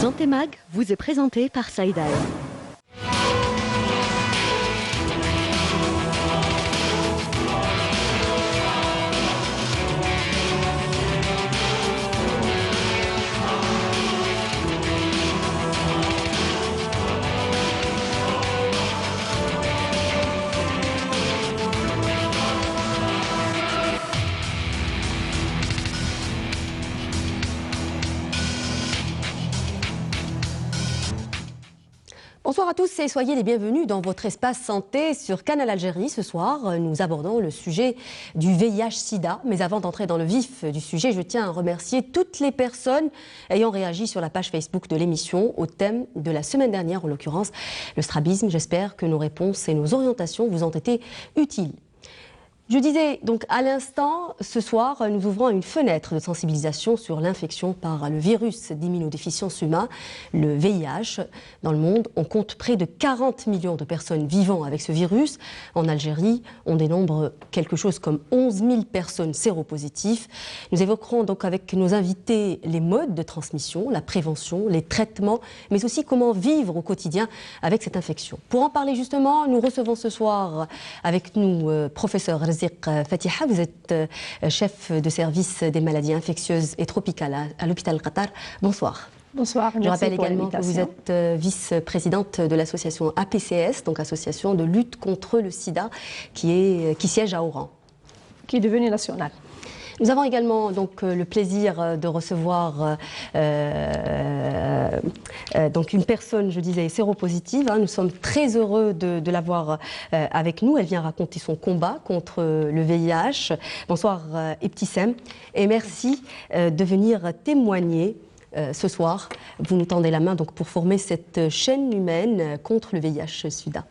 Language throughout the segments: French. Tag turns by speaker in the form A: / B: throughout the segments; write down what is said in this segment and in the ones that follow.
A: Santé Mag vous est présenté par Saïdaï.
B: Bonsoir à tous et soyez les bienvenus dans votre espace santé sur Canal Algérie. Ce soir, nous abordons le sujet du VIH-Sida. Mais avant d'entrer dans le vif du sujet, je tiens à remercier toutes les personnes ayant réagi sur la page Facebook de l'émission au thème de la semaine dernière, en l'occurrence le strabisme. J'espère que nos réponses et nos orientations vous ont été utiles. Je disais donc à l'instant, ce soir, nous ouvrons une fenêtre de sensibilisation sur l'infection par le virus d'immunodéficience humain, le VIH. Dans le monde, on compte près de 40 millions de personnes vivant avec ce virus. En Algérie, on dénombre quelque chose comme 11 000 personnes séropositives. Nous évoquerons donc avec nos invités les modes de transmission, la prévention, les traitements, mais aussi comment vivre au quotidien avec cette infection. Pour en parler justement, nous recevons ce soir avec nous professeur Fatiha, vous êtes chef de service des maladies infectieuses et tropicales à l'hôpital Qatar. Bonsoir.
C: Bonsoir.
B: Je rappelle également que vous êtes vice-présidente de l'association APCS, donc association de lutte contre le sida, qui siège à Oran.
C: Qui est devenue nationale.
B: Nous avons également donc le plaisir de recevoir donc une personne, je disais, séropositive. Nous sommes très heureux de l'avoir avec nous. Elle vient raconter son combat contre le VIH. Bonsoir Ebtissem et merci de venir témoigner ce soir. Vous nous tendez la main donc pour former cette chaîne humaine contre le VIH-Sida.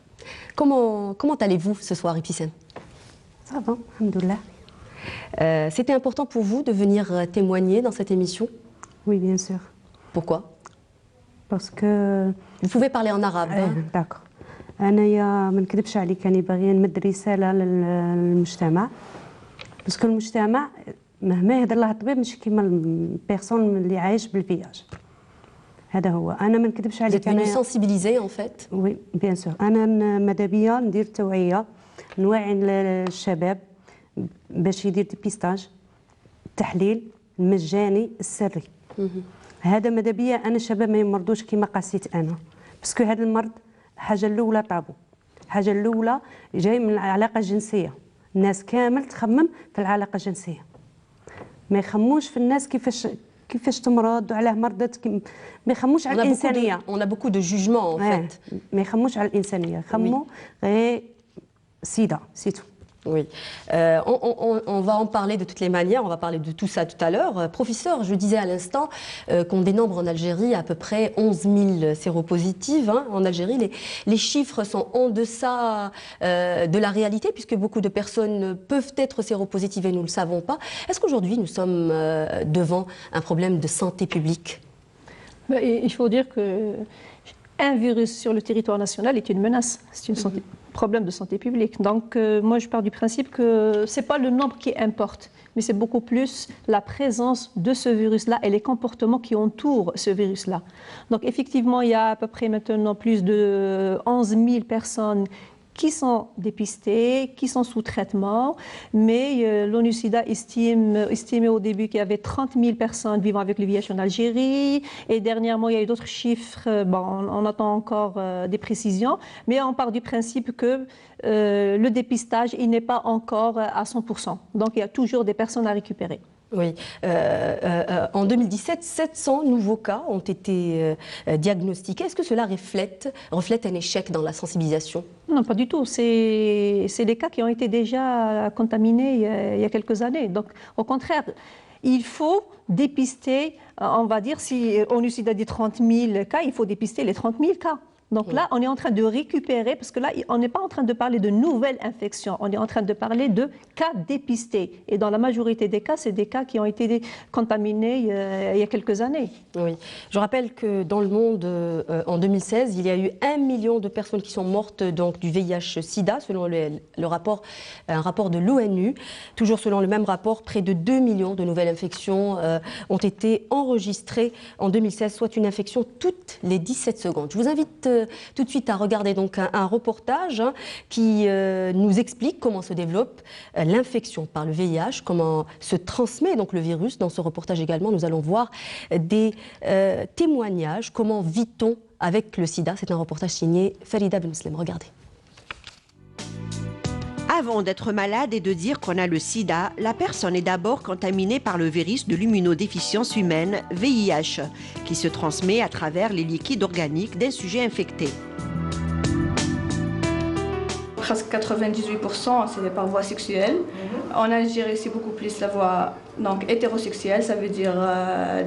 B: Comment allez-vous ce soir, Ebtissem?
D: Ça va, alhamdoulilah.
B: C'était important pour vous de venir témoigner dans cette émission?
D: Oui, bien sûr.
B: Pourquoi?
D: Parce que...
B: Vous pouvez parler en arabe.
D: D'accord. أنا ما نكذبش عليك أنا باغية نمد رسالة للمجتمع باسكو المجتمع مهما يهضر له الطبيب مش كيما البيرسون اللي عايش بالفياج. هذا هو. أنا ما نكذبش عليك.
B: Vous êtes venu sensibiliser en fait?
D: Oui, bien sûr. أنا ماذا بيا ندير توعية نوعي الشباب باش يدير ديبيستاج التحليل المجاني السري. هذا ماذا بيا انا الشباب ما يمرضوش كما قاسيت انا باسكو هذا المرض الحاجه الاولى طابو. الحاجه الاولى جاي من العلاقه الجنسيه. الناس كامل تخمم في العلاقه الجنسيه ما يخموش في الناس كيفاش تمرض وعلاه مرضت ما يخموش على الانسانيه.
B: On a beaucoup de jugements en fait.
D: ما يخموش على الانسانيه يخموا غير سيدا سيتو.
B: Oui, on va en parler de toutes les manières, on va parler de tout ça tout à l'heure. Professeur, je disais à l'instant qu'on dénombre en Algérie à peu près 11 000 séropositives. En Algérie, les chiffres sont en deçà de la réalité puisque beaucoup de personnes peuvent être séropositives et nous ne le savons pas. Est-ce qu'aujourd'hui nous sommes devant un problème de santé publique?
C: Il faut dire qu'un virus sur le territoire national est une menace, c'est une problème de santé publique. Donc moi je pars du principe que ce n'est pas le nombre qui importe, mais c'est beaucoup plus la présence de ce virus-là et les comportements qui entourent ce virus-là. Donc effectivement, il y a à peu près maintenant plus de 11 000 personnes qui sont dépistées, qui sont sous traitement, mais l'ONU-SIDA estimait au début qu'il y avait 30 000 personnes vivant avec le VIH en Algérie, et dernièrement il y a eu d'autres chiffres, bon, on attend encore des précisions, mais on part du principe que le dépistage il n'est pas encore à 100%, donc il y a toujours des personnes à récupérer.
B: Oui. En 2017, 700 nouveaux cas ont été diagnostiqués. Est-ce que cela reflète un échec dans la sensibilisation?
C: Non, pas du tout. C'est des cas qui ont été déjà contaminés il y a quelques années. Donc, au contraire, il faut dépister, on va dire, si on a dit 30 000 cas, il faut dépister les 30 000 cas. Donc là, on est en train de récupérer, parce que là, on n'est pas en train de parler de nouvelles infections, on est en train de parler de cas dépistés. Et dans la majorité des cas, c'est des cas qui ont été contaminés il y a quelques années.
B: Oui. Je rappelle que dans le monde, en 2016, il y a eu 1 million de personnes qui sont mortes donc, du VIH-Sida, selon un rapport de l'ONU. Toujours selon le même rapport, près de 2 millions de nouvelles infections ont été enregistrées en 2016, soit une infection toutes les 17 secondes. Je vous invite tout de suite à regarder donc un reportage qui nous explique comment se développe l'infection par le VIH, comment se transmet donc le virus. Dans ce reportage également, nous allons voir des témoignages, comment vit-on avec le sida. C'est un reportage signé Farida Benmoslem. Regardez.
E: Avant d'être malade et de dire qu'on a le sida, la personne est d'abord contaminée par le virus de l'immunodéficience humaine, VIH, qui se transmet à travers les liquides organiques d'un sujet infecté.
F: Presque 98%, c'est par voie sexuelle. En Algérie, c'est beaucoup plus la voie donc, hétérosexuelle, ça veut dire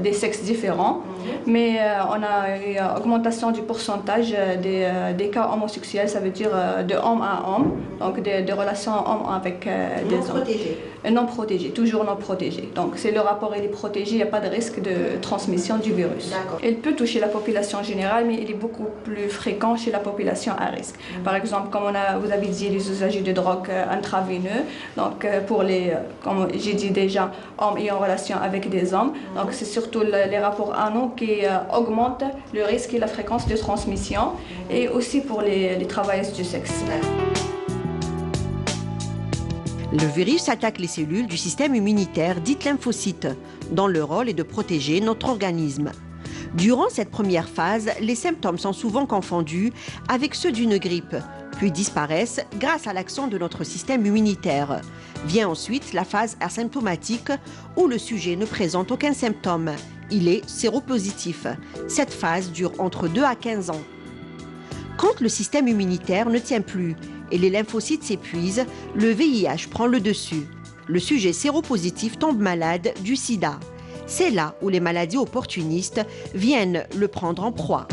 F: des sexes différents. Mais on a une augmentation du pourcentage des cas homosexuels, ça veut dire de homme à homme, donc des relations hommes avec des hommes.
E: Protégés.
F: Non protégés, toujours non protégés. Donc c'est le rapport, il est protégé, il n'y a pas de risque de transmission du virus. Il peut toucher la population générale, mais il est beaucoup plus fréquent chez la population à risque. Par exemple, comme vous avez dit, les usagers de drogue intraveineux, donc pour les, comme j'ai dit déjà, hommes ayant en relation avec des hommes. Donc c'est surtout les rapports anneaux qui augmentent le risque et la fréquence de transmission, et aussi pour les travailleuses du sexe.
E: Le virus attaque les cellules du système immunitaire, dites lymphocytes, dont le rôle est de protéger notre organisme. Durant cette première phase, les symptômes sont souvent confondus avec ceux d'une grippe, puis disparaissent grâce à l'action de notre système immunitaire. Vient ensuite la phase asymptomatique où le sujet ne présente aucun symptôme. Il est séropositif. Cette phase dure entre 2 à 15 ans. Quand le système immunitaire ne tient plus et les lymphocytes s'épuisent, le VIH prend le dessus. Le sujet séropositif tombe malade du sida. C'est là où les maladies opportunistes viennent le prendre en proie.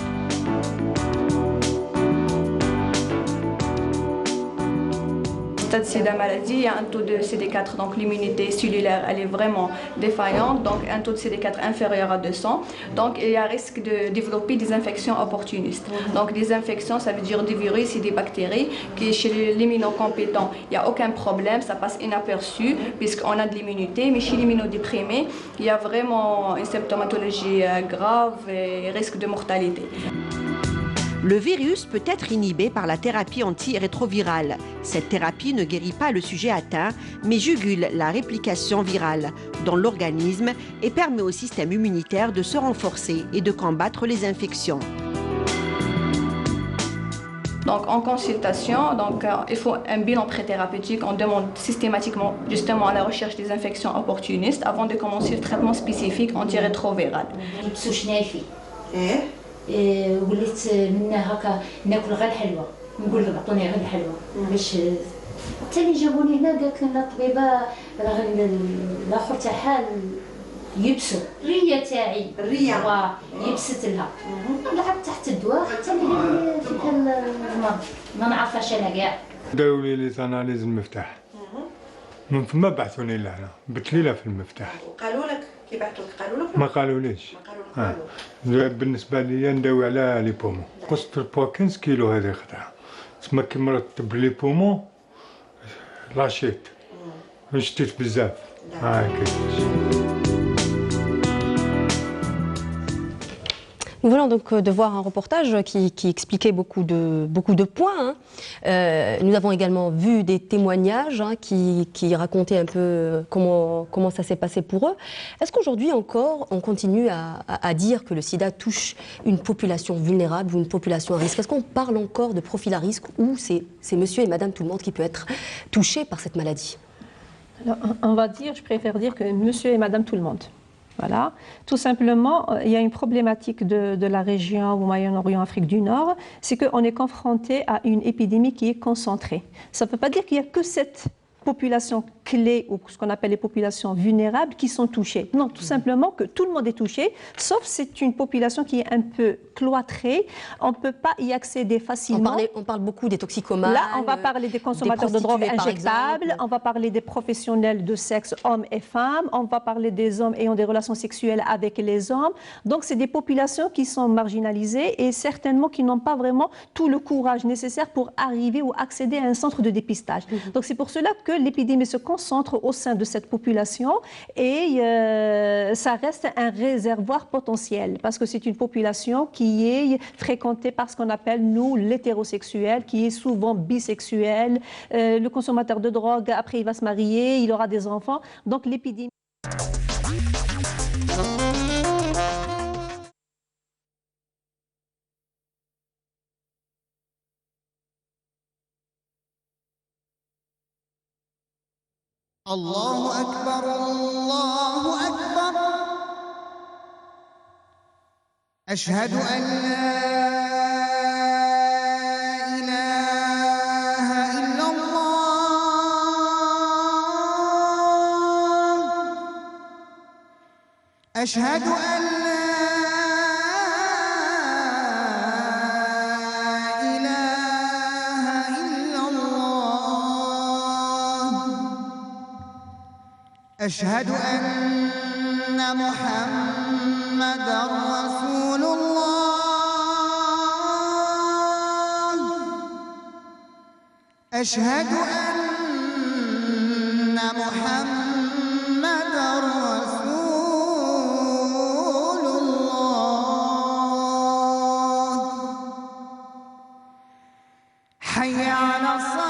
F: Stade sida maladie, il y a un taux de CD4, donc l'immunité cellulaire elle est vraiment défaillante, donc un taux de CD4 inférieur à 200, donc il y a risque de développer des infections opportunistes. Donc des infections, ça veut dire des virus et des bactéries qui chez l'immunocompétent, il n'y a aucun problème, ça passe inaperçu puisqu'on a de l'immunité, mais chez l'immunodéprimé, il y a vraiment une symptomatologie grave et risque de mortalité.
E: Le virus peut être inhibé par la thérapie antirétrovirale. Cette thérapie ne guérit pas le sujet atteint, mais jugule la réplication virale dans l'organisme et permet au système immunitaire de se renforcer et de combattre les infections.
F: Donc en consultation, il faut un bilan pré-thérapeutique. On demande systématiquement justement à la recherche des infections opportunistes avant de commencer le traitement spécifique antirétroviral.
G: وليت منها هكا ناكل غير الحلوى نقول لهم عطوني غير الحلوى باش حتى اللي جابوني هنا قالت لنا الطبيبه راه الاخر تاعها يبسوا الريه تاعي الريه يبست لها لعبت تحت الدواء حتى اللي فيها المرض ما نعرفهاش انا كاع
H: داو لي تاناليز المفتاح من ثم بعثوني لهنا بتليله في المفتاح
E: قالوا لك كي بعثوك قالوا لك
H: ما قالوليش بالنسبه لي نداوي على لي بومون قصت في البوا 15 كيلو هذه خدها تسمى كي مرتب لي بومون لاشيت شتيت بزاف كيفاش.
B: Nous venons donc de voir un reportage qui expliquait beaucoup de points. Nous avons également vu des témoignages qui racontaient un peu comment ça s'est passé pour eux. Est-ce qu'aujourd'hui encore, on continue à dire que le sida touche une population vulnérable ou une population à risque? Est-ce qu'on parle encore de profil à risque ou c'est monsieur et madame tout le monde qui peut être touché par cette maladie?
C: Alors, je préfère dire que monsieur et madame tout le monde. Voilà. Tout simplement, il y a une problématique de la région au Moyen-Orient, Afrique du Nord, c'est qu'on est confronté à une épidémie qui est concentrée. Ça ne veut pas dire qu'il n'y a que cette population clés ou ce qu'on appelle les populations vulnérables qui sont touchées. Non, tout simplement que tout le monde est touché, sauf c'est une population qui est un peu cloîtrée. On ne peut pas y accéder facilement.
B: On parle beaucoup des toxicomanes.
C: Là, on va parler des consommateurs de drogue injectables, on va parler des professionnels de sexe, hommes et femmes, on va parler des hommes ayant des relations sexuelles avec les hommes. Donc, c'est des populations qui sont marginalisées et certainement qui n'ont pas vraiment tout le courage nécessaire pour arriver ou accéder à un centre de dépistage. Donc, c'est pour cela que l'épidémie se concentre au sein de cette population et ça reste un réservoir potentiel parce que c'est une population qui est fréquentée par ce qu'on appelle, nous, l'hétérosexuel, qui est souvent bisexuel. Le consommateur de drogue, après, il va se marier, il aura des enfants. Donc, l'épidémie...
I: الله أكبر الله أكبر أشهد أن لا إله إلا الله أشهد أن لا إله إلا الله أشهد أن محمدًا رسول الله أشهد أن محمدًا رسول الله حي على الصلاة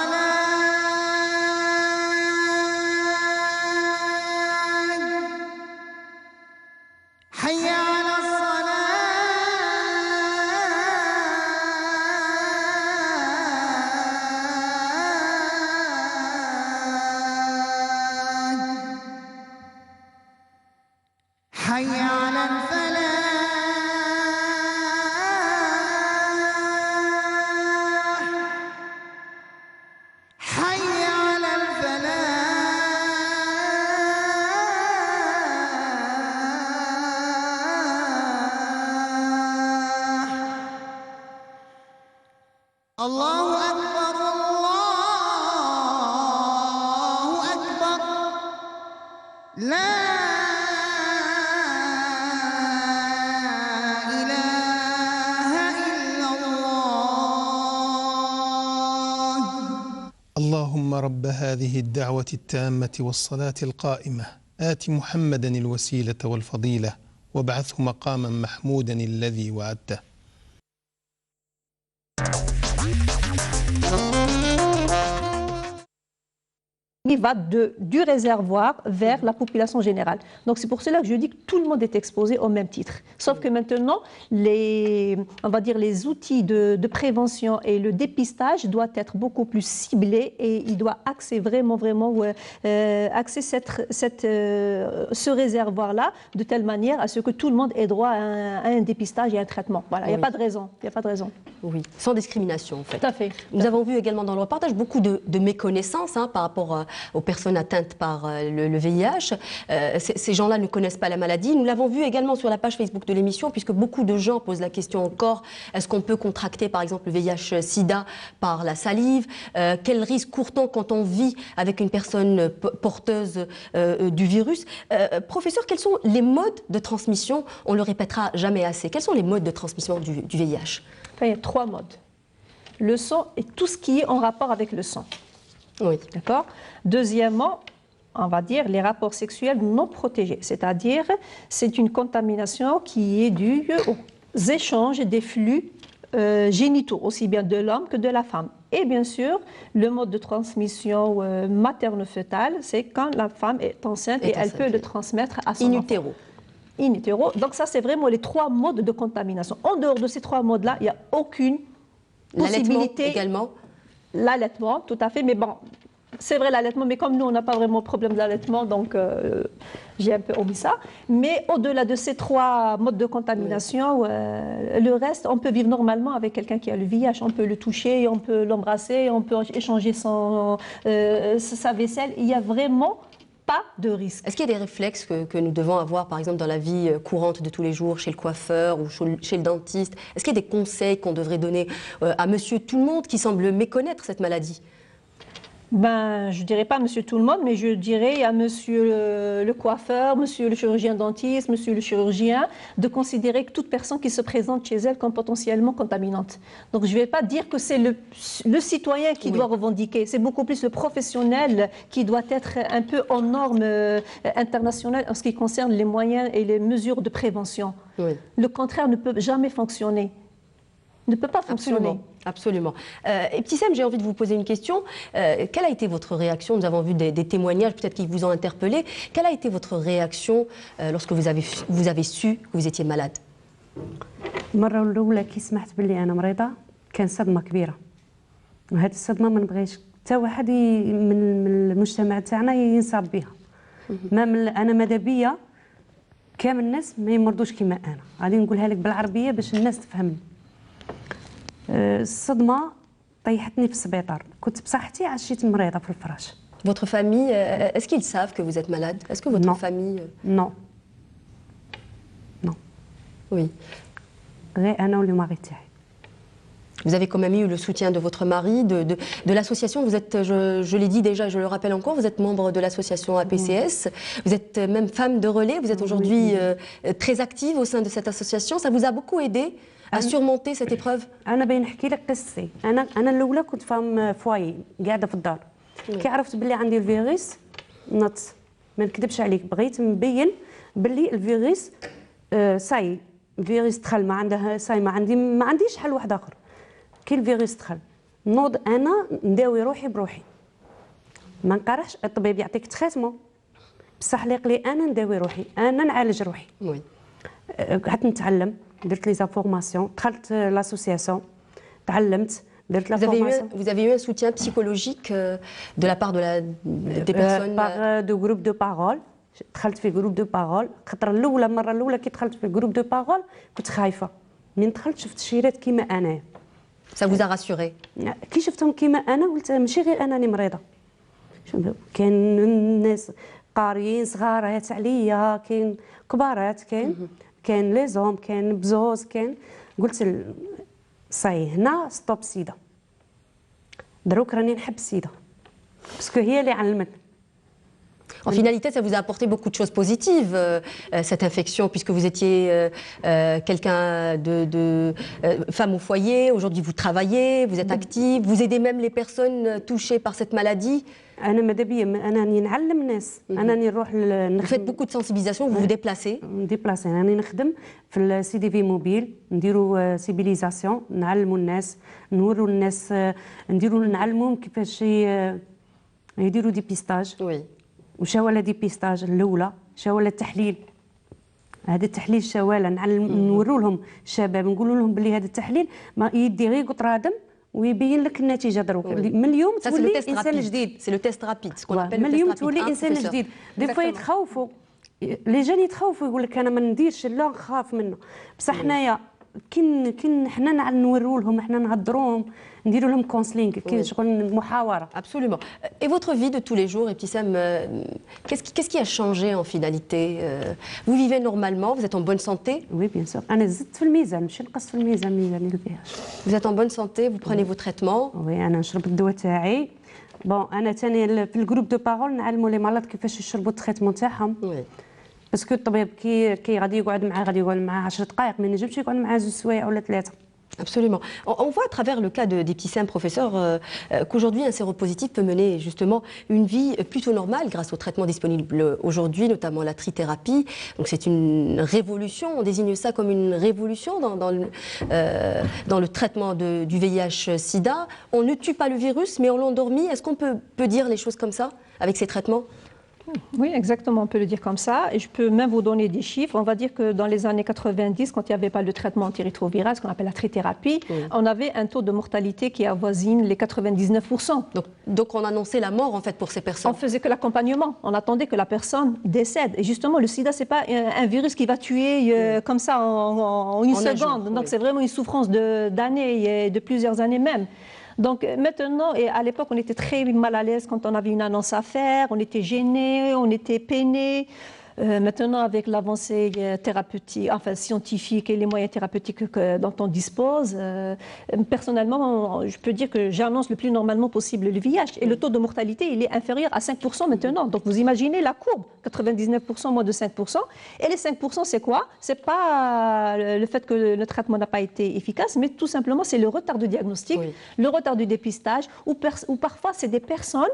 I: حي على الصلاة حي على الفلاح حي على الفلاح الله أكبر الله أكبر لا إله إلا الله
J: اللهم رب هذه الدعوة التامة والصلاة القائمة آت محمدا الوسيلة والفضيلة وابعثه مقاما محمودا الذي وعدته.
C: Il va du réservoir vers la population générale. Donc c'est pour cela que je dis que tout le monde est exposé au même titre. Sauf que maintenant, on va dire les outils de prévention et le dépistage doivent être beaucoup plus ciblés et il doit axer vraiment axer ce réservoir-là de telle manière à ce que tout le monde ait droit à un dépistage et un traitement. Voilà, il n'y a pas de raison. Il n'y a pas de raison.
B: Oui, sans discrimination en fait.
C: Tout à fait.
B: Nous avons vu également dans le reportage beaucoup de méconnaissances par rapport aux personnes atteintes par le VIH. Ces gens-là ne connaissent pas la maladie. Nous l'avons vu également sur la page Facebook de l'émission, puisque beaucoup de gens posent la question encore, est-ce qu'on peut contracter par exemple le VIH-Sida par la salive? Quel risque court-on quand on vit avec une personne porteuse du virus? Professeur, quels sont les modes de transmission? On ne le répétera jamais assez. Quels sont les modes de transmission du VIH?
C: Enfin, il y a 3 modes. Le sang et tout ce qui est en rapport avec le sang.
B: Oui.
C: D'accord. Deuxièmement, on va dire les rapports sexuels non protégés, c'est-à-dire c'est une contamination qui est due aux échanges des flux génitaux, aussi bien de l'homme que de la femme. Et bien sûr, le mode de transmission materne-fœtale, c'est quand la femme est enceinte et elle peut le transmettre à son enfant. In utero. Donc ça, c'est vraiment les 3 modes de contamination. En dehors de ces 3 modes-là, il n'y a aucune possibilité.
B: L'allaitement également.
C: L'allaitement, tout à fait, mais bon, C'est vrai l'allaitement, mais comme nous, on n'a pas vraiment de problème d'allaitement, donc j'ai un peu omis ça. Mais au-delà de ces 3 modes de contamination, le reste, on peut vivre normalement avec quelqu'un qui a le VIH. On peut le toucher, on peut l'embrasser, on peut échanger sa vaisselle. Il n'y a vraiment pas de risque.
B: Est-ce qu'il y a des réflexes que nous devons avoir, par exemple, dans la vie courante de tous les jours, chez le coiffeur ou chez le dentiste? Est-ce qu'il y a des conseils qu'on devrait donner à monsieur tout le monde qui semble méconnaître cette maladie?
C: Ben, je ne dirais pas monsieur tout le monde, mais je dirais à monsieur le coiffeur, monsieur le chirurgien dentiste, monsieur le chirurgien, de considérer que toute personne qui se présente chez elle comme potentiellement contaminante. Donc je ne vais pas dire que c'est le citoyen qui doit revendiquer, c'est beaucoup plus le professionnel qui doit être un peu en normes internationales en ce qui concerne les moyens et les mesures de prévention. Oui. Le contraire ne peut jamais fonctionner. Ne peut pas fonctionner.
B: Absolument. Ibtissam, j'ai envie de vous poser une question. Quelle a été votre réaction? Nous avons vu des témoignages peut-être qui vous ont interpellé. Quelle a été votre réaction lorsque vous avez su que vous étiez malade?
D: المرة الأولى كي سمعت باللي أنا مريضة كان صدمة كبيرة، وهذه الصدمة ما نبغيش حتى واحد من المجتمع تاعنا ينصاب بها. أنا ماذا بيا كامل الناس ما يمرضوش كيما أنا، غادي نقولها لك بالعربية باش الناس تفهمني. الصدمة طيحتني في السبيطار، كنت بصحتي عشيت مريضة في الفراش.
B: Votre famille, est-ce qu'ils savent que vous êtes malade? Est-ce que votre famille...
D: Non. Non.
B: Oui.
D: غير أنا واللي ماغي تاعي.
B: Vous avez quand même eu le soutien de votre mari, de l'association. Vous êtes, je l'ai dit déjà, je le rappelle encore, vous êtes membre de l'association APCS. Vous êtes même femme de relais. Vous êtes aujourd'hui très active au sein de cette association. Ça vous a beaucoup aidé à surmonter cette épreuve?
D: أنا باين نحكي لك قصتي. أنا الأولى كنت فام فواي قاعدة في الدار. كي عرفت باللي عندي الفيروس نط. ما نكذبش عليك، بغيت نبين باللي الفيروس ساي الفيروس دخل، ما عنده ساي، ما عنديش حل واحد آخر. كي الفيروس دخل نوض انا نداوي روحي بروحي، ما نقرحش. الطبيب يعطيك تخاتمه بصح ليق لي انا نداوي روحي، انا نعالج روحي. وي قعدت نتعلم، درت لي زافورماسيون، دخلت لاسوسياسيون، تعلمت، درت لا فورماسيون.
B: Vous avez eu un soutien psychologique de la part des personnes
D: par de groupe de parole. دخلت في جروب دو بارول. خاطر المره الاولى كي دخلت في جروب دو بارول كنت خايفه، من دخلت شفت شيرات كيما انا.
B: Ça vous a rassuré?
D: كي شفتهم كيما انا قلت ماشي غير انني مريضه، كاين الناس قاريين صغارات عليا، كاين كبارات، كاين لي زوم، كاين بزوز، كاين. قلت صاي هنا ستوب سيدا، دروك راني نحب السيده باسكو هي اللي علمتني.
B: En finalité, ça vous a apporté beaucoup de choses positives, cette infection, puisque vous étiez quelqu'un de femme au foyer. Aujourd'hui, vous travaillez, vous êtes active, vous aidez même les personnes touchées par cette maladie.
D: أنا ماذا بيا أنني نعلم الناس، أنني نروح
B: Vous faites beaucoup de sensibilisation, vous vous déplacez.
D: نديبلاسي، راني نخدم في السي دي في موبيل، نديروا سيبيليزاسيون، نعلموا الناس، نوروا الناس، نعلموهم كيفاش يديروا ديبيستاج. وي. وشواله ديبيستاج الاولى، شواله التحليل. هذا التحليل شواله نوروا لهم الشباب، نقولوا لهم بلي هذا التحليل ما يدي غير قطره دم ويبين لك النتيجه دروك. من اليوم تولي انسان جديد.
B: سي لو تيست رابيد.
D: من اليوم تولي انسان جديد. دي فوا يتخوفوا لي جان، يتخوفوا يقول لك انا ما نديرش، لا نخاف منه. بصح حنايا كي حنا نوروا لهم، حنا نهضروهم، نديروا لهم كونسلينغ، كي شغل محاوره.
B: Absolument. Et votre vie de tous les jours, Ibtissam, qu'est-ce qui a changé en finalité? Vous vivez normalement, vous êtes en bonne santé?
D: Oui, bien sûr. أنا زدت في الميزان، ماشي نقصت في الميزان ميزاني الفياش.
B: Vous êtes en bonne santé, vous prenez vos traitements?
D: Oui, أنا نشرب الدواء تاعي. بون أنا ثاني في الجروب دو بارول نعلموا لي مرضى كيفاش يشربوا التريتمون تاعهم. باسكو الطبيب كي غادي يقعد معاه 10 دقائق، ما ينجمش يقعد معاه 2 سوايع ولا 3.
B: Absolument. On voit à travers le cas d'Ibtissam, professeur, qu'aujourd'hui un séropositif peut mener justement une vie plutôt normale grâce aux traitements disponibles aujourd'hui, notamment la trithérapie. Donc c'est une révolution, on désigne ça comme une révolution dans le traitement du VIH-Sida. On ne tue pas le virus, mais on l'endormit. Est-ce qu'on peut dire les choses comme ça avec ces traitements?
C: Oui, exactement, on peut le dire comme ça. Et je peux même vous donner des chiffres. On va dire que dans les années 90, quand il n'y avait pas le traitement antirétroviral, ce qu'on appelle la trithérapie, on avait un taux de mortalité qui avoisine les 99%.
B: Donc on annonçait la mort en fait pour ces personnes.
C: On faisait que l'accompagnement. On attendait que la personne décède. Et justement, le sida, ce n'est pas un virus qui va tuer comme ça en une seconde. Donc c'est vraiment une souffrance d'années, de plusieurs années même. Donc maintenant, et à l'époque, on était très mal à l'aise quand on avait une annonce à faire, on était gênés, on était peinés. Maintenant, avec l'avancée thérapeutique, enfin scientifique et les moyens thérapeutiques dont on dispose, personnellement, je peux dire que j'annonce le plus normalement possible le VIH. Et le taux de mortalité, il est inférieur à 5% maintenant. Donc vous imaginez la courbe, 99% moins de 5%. Et les 5%, c'est quoi? C'est pas le fait que le traitement n'a pas été efficace, mais tout simplement, c'est le retard de diagnostic, le retard du dépistage, ou parfois, c'est des personnes.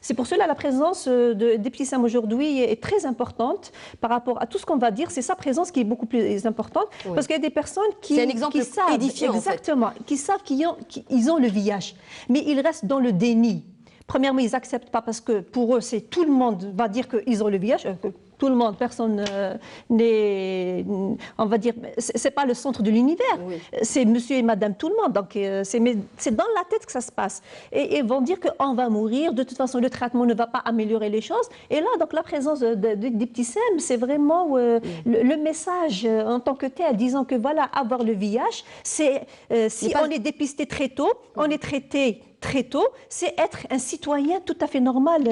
C: C'est pour cela que la présence des petits SEM aujourd'hui est très importante par rapport à tout ce qu'on va dire. C'est sa présence qui est beaucoup plus importante parce qu'il y a des personnes qui savent
B: édifiant,
C: exactement, qui savent qu'ils ont le VIH, mais ils restent dans le déni. Premièrement, ils n'acceptent pas parce que pour eux, c'est tout le monde va dire qu'ils ont le VIH. Tout le monde, personne n'est, on va dire, c'est pas le centre de l'univers. C'est monsieur et madame tout le monde. Donc c'est dans la tête que ça se passe. Et ils vont dire qu'on va mourir. De toute façon, le traitement ne va pas améliorer les choses. Et là, donc la présence des petits SEM, c'est vraiment le message en tant que tel, disant que voilà, avoir le VIH, c'est si on est dépisté très tôt, on est traité très tôt, c'est être un citoyen tout à fait normal,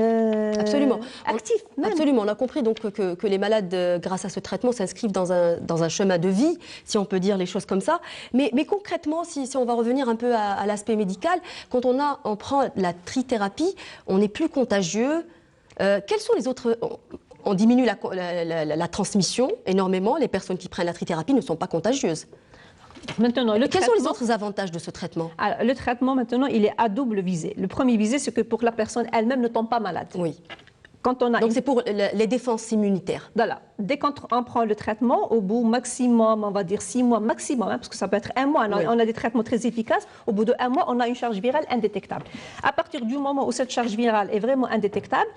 B: absolument,
C: actif. Même.
B: Absolument, on a compris donc que les malades, grâce à ce traitement, s'inscrivent dans un chemin de vie, si on peut dire les choses comme ça. Mais concrètement, si on va revenir un peu à l'aspect médical, quand on prend la trithérapie, on est plus contagieux. Quels sont les autres... On diminue la transmission énormément. Les personnes qui prennent la trithérapie ne sont pas contagieuses.
C: Maintenant,
B: quels sont les autres avantages de ce traitement?
C: Alors, le traitement, maintenant, il est à double visée. Le premier visée, c'est que pour que la personne elle-même ne tombe pas malade.
B: Oui. Donc c'est pour les défenses immunitaires.
C: Voilà. Dès qu'on prend le traitement, au bout maximum, on va dire 6 mois maximum, parce que ça peut être 1 mois, on a des traitements très efficaces, au bout de 1 mois, on a une charge virale indétectable. À partir du moment où cette charge virale est vraiment indétectable,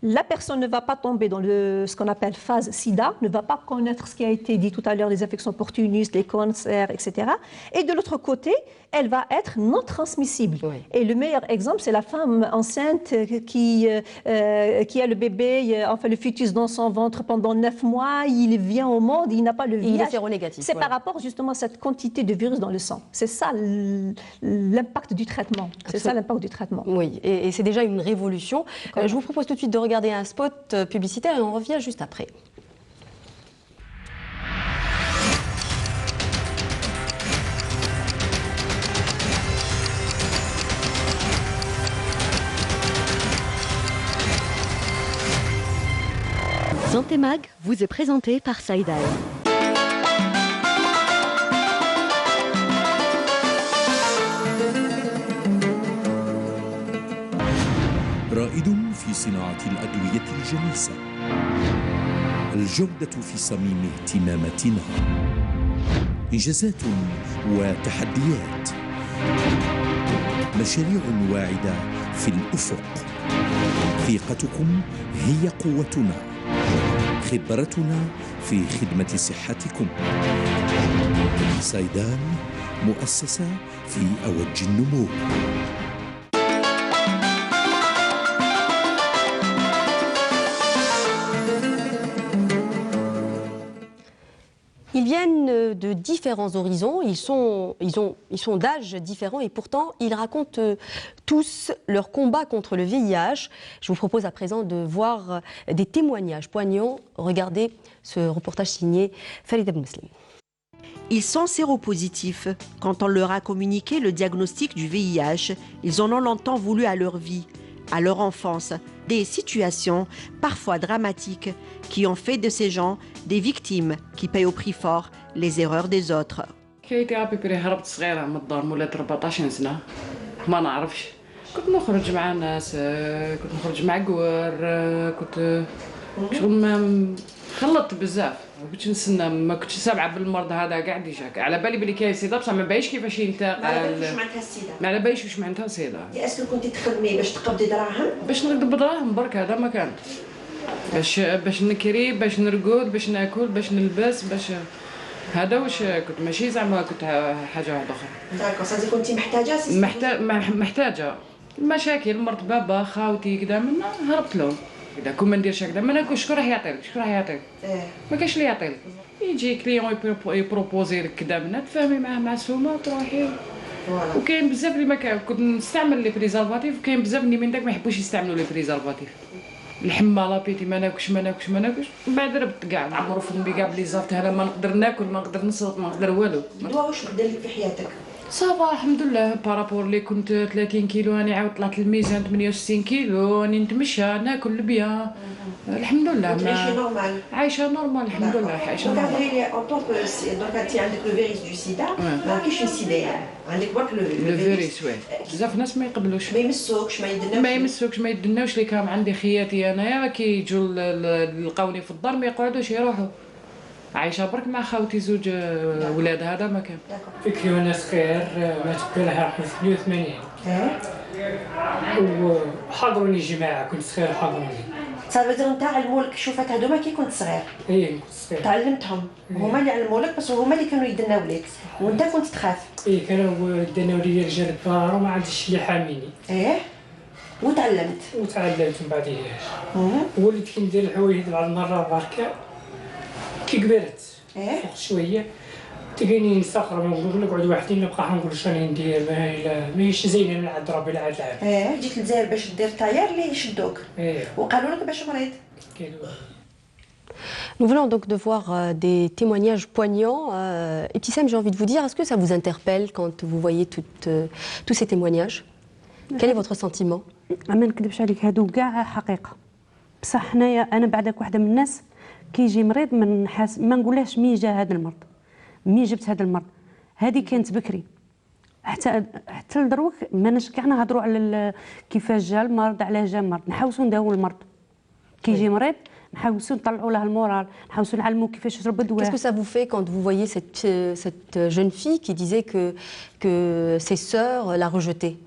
C: la personne ne va pas tomber dans ce qu'on appelle phase sida, ne va pas connaître ce qui a été dit tout à l'heure, les infections opportunistes, les cancers, etc. Et de l'autre côté, elle va être non transmissible. Et le meilleur exemple, c'est la femme enceinte qui a le bébé, enfin le fœtus dans son ventre pendant 9 mois, il vient au monde, il n'a pas le VIH.
B: Il est séronégatif.
C: C'est par rapport justement à cette quantité de virus dans le sang. C'est ça l'impact du traitement. C'est ça l'impact du traitement.
B: Oui, et c'est déjà une révolution. Je vous propose tout de suite de regarder un spot publicitaire et on revient juste après.
A: Santé Mag vous est présenté par Saïda.
K: رائد في صناعة الأدوية الجميسة، الجودة في صميم اهتماماتنا، إنجازات وتحديات، مشاريع واعدة في الأفق. ثقتكم هي قوتنا، خبرتنا في خدمة صحتكم. سايدان، مؤسسة في أوج النمو.
B: Ils viennent de différents horizons, ils sont d'âges différents et pourtant ils racontent tous leur combat contre le VIH. Je vous propose à présent de voir des témoignages poignants. Regardez ce reportage signé Falida Muslim.
E: Ils sont séropositifs. Quand on leur a communiqué le diagnostic du VIH, ils en ont longtemps voulu à leur vie, à leur enfance, des situations parfois dramatiques qui ont fait de ces gens des victimes qui payent au prix fort les erreurs des autres.
L: هربت صغيرة من الدار مولات 14 سنة ما نعرفش كنت نخرج مع الناس كنت نخرج مع قوار كنت شغل ما خلطت بزاف ما كنتش نستنى ما كنتش سامعة بالمرض هذا قاعد يجاك على بالي بلي كاين سيدا بصح ما بايش كيفاش ينتقل
M: ما على باليش معناتها السيدا
L: ما على باليش واش معناتها سيدا
M: اسكو كنتي تخدمي باش تقبضي دراهم
L: باش نقبض دراهم برك هذا ما كان باش نكري، باش نرقد، باش ناكل، باش نلبس، باش هذا واش كنت، ماشي زعما كنت حاجه واحده اخرى.
E: داكور، صافي كنتي محتاجه
L: محتاجه المشاكل، مرت بابا خاوتي كذا منا هربت لهم. اذا كون ما نديرش هكذا ما ناكلش، شكون راح يعطيلك، شكون راح يعطيلك؟ ما كاينش اللي يعطيلك. يجي كليون يبروبوزي لك كذا منا تفاهمي معاه معسومه تروحي. وكاين بزاف اللي ما كنت نستعمل لي بريزرفاتيف، وكاين بزاف اللي من داك ما يحبوش يستعملوا لي بريزرفاتيف. الحمى لابيتي ما ناكلش ما ناكلش ما ناكلش، من بعد ربت كاع نعمرو في فمي كاع بلي زافت انا ما نقدر ناكل، ما نقدر نصوت، ما نقدر والو.
E: الدواء واش بدا لك في حياتك؟
L: صافا الحمد لله، بارابور لي كنت 30 كيلو راني عاود طلعت الميزان 68 كيلو، راني نتمشى ناكل بيان الحمد لله.
E: تعيشي نورمال؟
L: عايشه نورمال الحمد لله، عايشه نورمال.
E: دونك انت عندك لو فيروس دو سيدا، ما كاينش السيدا يعني، عندك برك لو
L: فيروس. وي بزاف ناس ما يقبلوش،
E: ما يمسوكش ما
L: يدناوش لي. كان عندي خياتي انايا كي يجوا يلقاوني في الدار ما يقعدوش يروحوا، عايشه برك مع خاوتي زوج ولاد، هذا ما كان.
M: فكري وانا صغير مات بها 88 وحضروني جماعه، كنت صغير حضروني.
E: صافي انت علمولك شوفك هذوما كي كنت صغير؟
M: اي كنت صغير
E: تعلمتهم، هما اللي علمولك، بس هما اللي كانوا يدناو ليك وانت كنت تخاف.
M: اي كانوا يدناو لي رجال الدار وما عنديش اللي حاميني.
E: وتعلمت
M: من بعديها وليت كندير الحوايج بعض المرات برك كي كبرت فوق شويه تلقاني نستغرب نقول نقعد وحدي نبقى نقول واش راني ندير، ماهيش زينه من عند ربي العاد العام.
E: جيت للجزائر باش دير طاير اللي يشدوك وقالوا لك باش مريض.
B: Nous venons donc de voir des témoignages poignants. Ibtissam, j'ai envie de vous dire, est-ce que ça vous interpelle quand vous voyez tous ces témoignages? Quel est votre sentiment?
D: ما نكذبش عليك، هادو كاع حقيقه، بصح حنايا انا بعدك واحده من الناس كيجي مريض ما نقولهاش مين جا هذا المرض، مين جبت هذا المرض، هذه كانت بكري حتى لدروك ماناش كاع نهضروا على كيفاش جا المرض، علاه جا المرض، نحاولوا نداووا المرض كيجي مريض، نحاولوا نطلعوا له المورال، نحاولوا نعلموا كيفاش يشرب الدواء.
B: Qu'est-ce que ça vous fait quand vous voyez cette jeune fille qui disait que ses sœurs la rejetaient?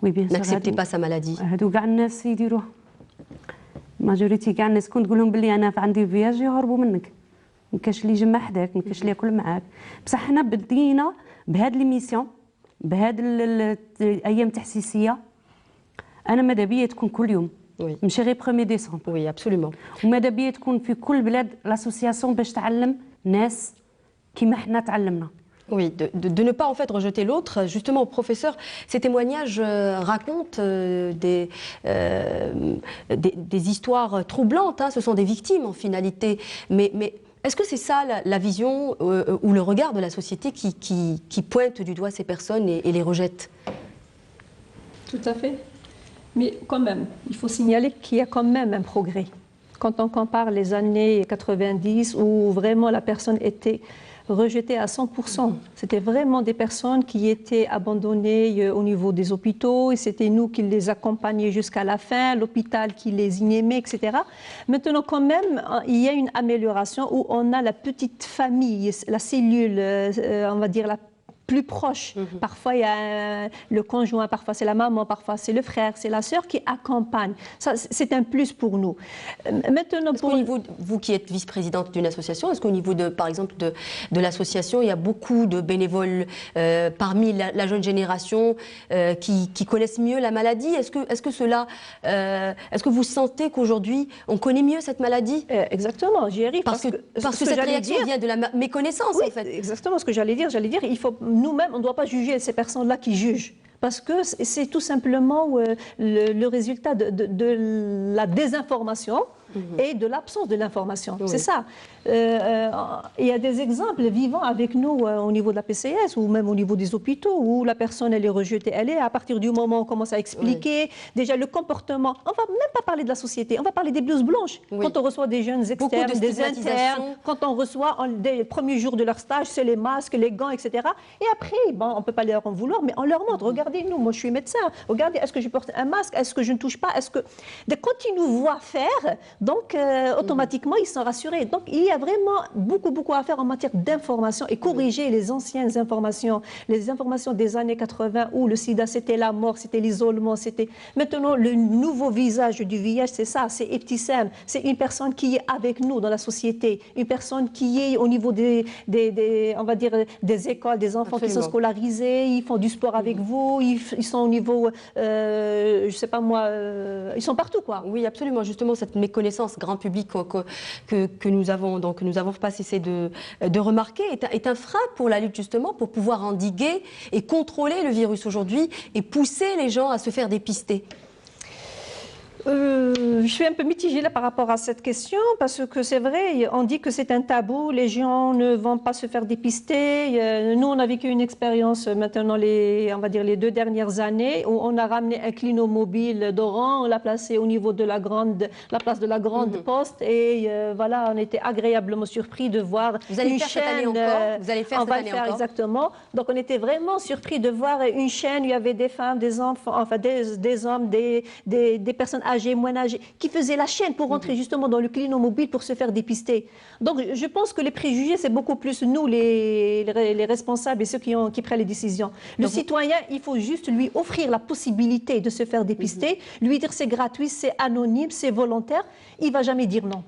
D: Oui, bien sûr.
B: N'acceptaient pas sa maladie.
D: هادو كاع الناس يديروها، ماجوريتي كاع الناس كون تقول لهم بلي انا عندي فياج يهربوا منك، ما كاش اللي يجمع حداك، ما كاش اللي ياكل معاك. بصح حنا بدينا بهاد لي ميسيون، بهاد الايام التحسيسيه، انا ماذا بيا تكون كل يوم، ماشي غير 1 ديسمبر.
B: وي ابسولومون.
D: وماذا بيا تكون في كل بلاد لاسوسياسيون باش تعلم ناس كيما حنا تعلمنا.
B: Oui, de ne pas en fait rejeter l'autre. Justement, professeur, ces témoignages racontent des histoires troublantes. Hein. Ce sont des victimes en finalité. Mais est-ce que c'est ça la vision ou le regard de la société qui pointe du doigt ces personnes et les rejette?
C: Tout à fait. Mais quand même, il faut signaler qu'il y a quand même un progrès. Quand on compare les années 90 où vraiment la personne était rejetées à 100%. C'était vraiment des personnes qui étaient abandonnées au niveau des hôpitaux et c'était nous qui les accompagnions jusqu'à la fin, l'hôpital qui les inhumait, etc. Maintenant, quand même, il y a une amélioration où on a la petite famille, la cellule, on va dire la plus proche. Parfois, il y a le conjoint, parfois c'est la maman, parfois c'est le frère, c'est la sœur qui accompagne. Ça, c'est un plus pour nous. Maintenant,
B: au niveau, vous qui êtes vice-présidente d'une association, est-ce qu'au niveau, par exemple, de l'association, il y a beaucoup de bénévoles parmi la jeune génération qui connaissent mieux la maladie? Est-ce que vous sentez qu'aujourd'hui, on connaît mieux cette maladie?
C: Exactement, j'y arrive.
B: Parce que cette réaction vient de la méconnaissance,
C: oui,
B: en fait.
C: Exactement ce que j'allais dire. Il faut nous-mêmes, on ne doit pas juger ces personnes-là qui jugent. Parce que c'est tout simplement le résultat de la désinformation et de l'absence de l'information. Oui. C'est ça. Il y a des exemples vivants avec nous au niveau de la PCS ou même au niveau des hôpitaux où la personne elle est rejetée. Elle est à partir du moment où on commence à expliquer déjà le comportement. On ne va même pas parler de la société, on va parler des blouses blanches. Oui. Quand on reçoit des jeunes externes, des internes, quand on reçoit dès les premiers jours de leur stage, c'est les masques, les gants, etc. Et après, bon, on ne peut pas leur en vouloir, mais on leur montre, regardez, regardez, nous, moi je suis médecin, regardez, est-ce que je porte un masque, est-ce que je ne touche pas, est-ce que... Quand ils nous voient faire, donc automatiquement ils sont rassurés. Donc il y a vraiment beaucoup à faire en matière d'information et corriger les anciennes informations, les informations des années 80 où le sida c'était la mort, c'était l'isolement, c'était... Maintenant le nouveau visage du VIH, c'est ça, c'est Ibtissam, c'est une personne qui est avec nous dans la société, une personne qui est au niveau on va dire, des écoles, des enfants qui sont scolarisés, ils font du sport avec vous, ils sont au niveau, je sais pas moi, ils sont partout quoi.
B: Oui, absolument. Justement, cette méconnaissance grand public que nous avons pas cessé de remarquer est un frein pour la lutte justement, pour pouvoir endiguer et contrôler le virus aujourd'hui et pousser les gens à se faire dépister.
C: Je suis un peu mitigée là par rapport à cette question parce que c'est vrai, on dit que c'est un tabou, les gens ne vont pas se faire dépister. Nous, on a vécu une expérience maintenant, on va dire les 2 dernières années, où on a ramené un clinomobile d'Oran, on l'a placé au niveau de la place de la Grande Poste et voilà, on était agréablement surpris de voir
B: Vous allez
C: une
B: faire
C: chaîne.
B: Cette année encore. Vous allez faire
C: on
B: cette
C: va
B: année
C: le faire
B: encore.
C: exactement. Donc on était vraiment surpris de voir une chaîne où il y avait des femmes, des enfants, enfin des hommes, des personnes âgés, moins âgés, qui faisaient la chaîne pour rentrer justement dans le clinomobile pour se faire dépister. Donc je pense que les préjugés, c'est beaucoup plus nous, les responsables et ceux qui prennent les décisions. Le citoyen, il faut juste lui offrir la possibilité de se faire dépister, lui dire c'est gratuit, c'est anonyme, c'est volontaire, il ne va jamais dire non.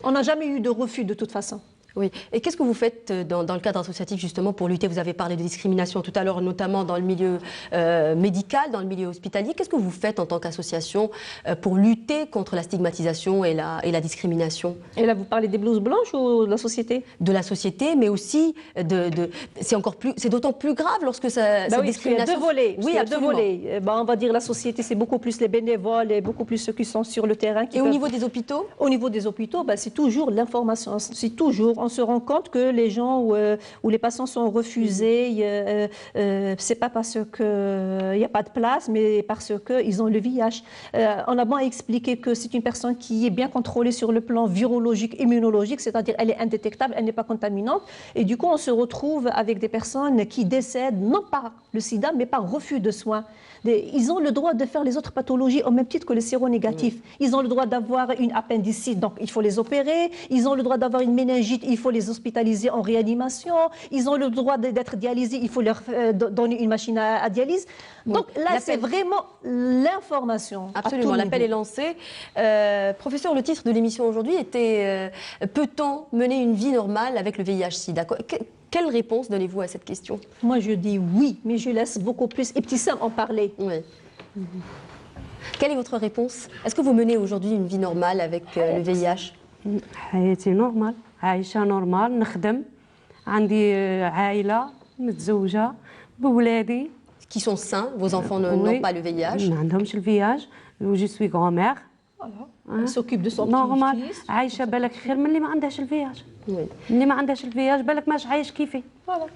C: On n'a jamais eu de refus de toute façon.
B: Oui. Et qu'est-ce que vous faites dans le cadre associatif justement pour lutter? Vous avez parlé de discrimination tout à l'heure, notamment dans le milieu médical, dans le milieu hospitalier. Qu'est-ce que vous faites en tant qu'association pour lutter contre la stigmatisation et la discrimination?
C: Et là, vous parlez des blouses blanches ou de la société?
B: De la société, mais aussi c'est d'autant plus grave lorsque cette discrimination.
C: Deux volets.
B: Oui, absolument.
C: Deux volets. On va dire la société, c'est beaucoup plus les bénévoles et beaucoup plus ceux qui sont sur le terrain.
B: Au niveau des hôpitaux?
C: Au niveau des hôpitaux, c'est toujours l'information. C'est toujours. On se rend compte que les gens où les patients sont refusés, c'est pas parce qu'il n'y a pas de place, mais parce qu'ils ont le VIH. On a bien expliqué que c'est une personne qui est bien contrôlée sur le plan virologique, immunologique, c'est-à-dire elle est indétectable, elle n'est pas contaminante. Et du coup, on se retrouve avec des personnes qui décèdent, non pas le sida, mais par refus de soins. Ils ont le droit de faire les autres pathologies au même titre que les séronégatifs. Ils ont le droit d'avoir une appendicite, donc il faut les opérer. Ils ont le droit d'avoir une méningite, il faut les hospitaliser en réanimation. Ils ont le droit d'être dialysés, il faut leur donner une machine à dialyse. Donc là, c'est vraiment l'information.
B: Absolument, l'appel est lancé. Professeur, le titre de l'émission aujourd'hui était peut-on mener une vie normale avec le VIH-Sida? Quelle réponse donnez-vous à cette question?
C: Moi, je dis oui, mais je laisse beaucoup plus Ibtissam en parler.
B: Oui. Quelle est votre réponse? Est-ce que vous menez aujourd'hui une vie normale avec le VIH?
D: حياتي نورمال، عايشة نورمال، نخدم، عندي عائلة متزوجة بولادي.
B: Qui sont sains, vos enfants n'ont pas le VIH.
D: ما عندهمش الفياج، جو سوي غومير.
C: Elle s'occupe de son
D: نورمال، عايشة بالك خير من اللي ما عندهاش الفياج. اللي ما عندهاش الفياج بالك ماش عايش كيفي.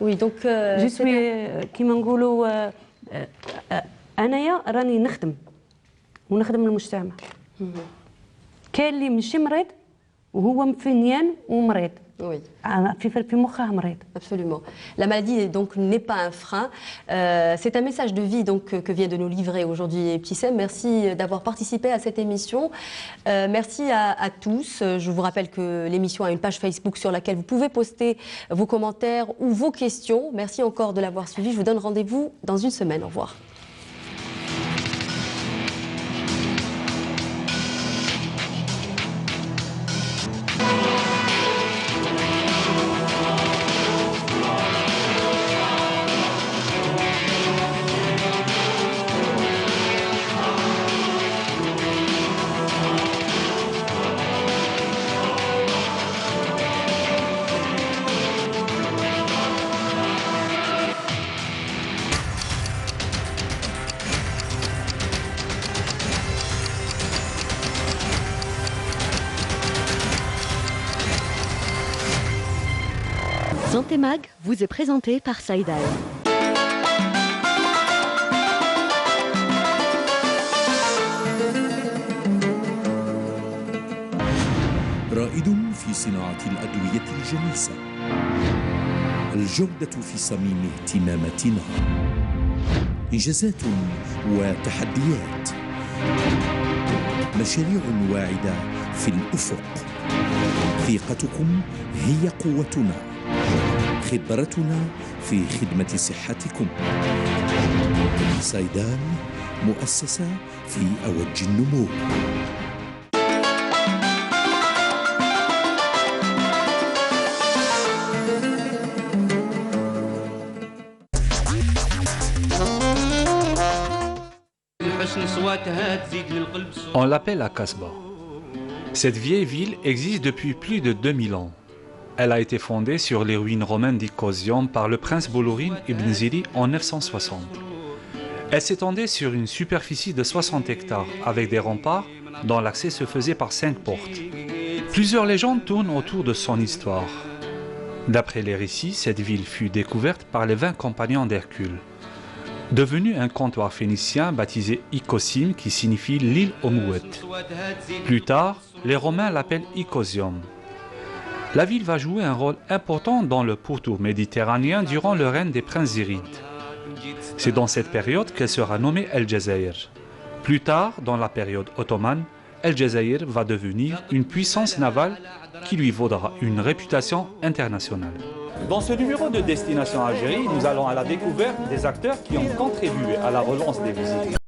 B: Oui, donc
D: جو سوي كيما نقولوا أنايا راني نخدم ونخدم المجتمع. كاين اللي ماشي مريض وهو مفنيان ومريض.
B: Oui. Absolument. La maladie donc n'est pas un frein. C'est un message de vie donc que vient de nous livrer aujourd'hui Ibtissam. Merci d'avoir participé à cette émission. Merci à tous. Je vous rappelle que l'émission a une page Facebook sur laquelle vous pouvez poster vos commentaires ou vos questions. Merci encore de l'avoir suivi. Je vous donne rendez-vous dans une semaine. Au revoir.
A: Santé Mag vous est présenté par Saïdaï.
K: رائد في صناعة الأدوية الجليسة، الجودة في صميم اهتماماتنا، إنجازات وتحديات، مشاريع واعدة في الأفق. ثقتكم هي قوتنا، خبرتنا في خدمة صحتكم. سايدال، مؤسسة في أوج النمو.
N: On l'appelle la Kasbah. Cette vieille ville existe depuis plus de 2000 ans. Elle a été fondée sur les ruines romaines d'Icosium par le prince Bolourine Ibn Ziri en 960. Elle s'étendait sur une superficie de 60 hectares avec des remparts dont l'accès se faisait par 5 portes. Plusieurs légendes tournent autour de son histoire. D'après les récits, cette ville fut découverte par les 20 compagnons d'Hercule. Devenu un comptoir phénicien baptisé Icosim qui signifie l'île aux mouettes. Plus tard, les Romains l'appellent Icosium. La ville va jouer un rôle important dans le pourtour méditerranéen durant le règne des princes zirides. C'est dans cette période qu'elle sera nommée El Jazair. Plus tard, dans la période ottomane, El Jazair va devenir une puissance navale qui lui vaudra une réputation internationale. Dans ce numéro de Destination Algérie, nous allons à la découverte des acteurs qui ont contribué à la relance des visites.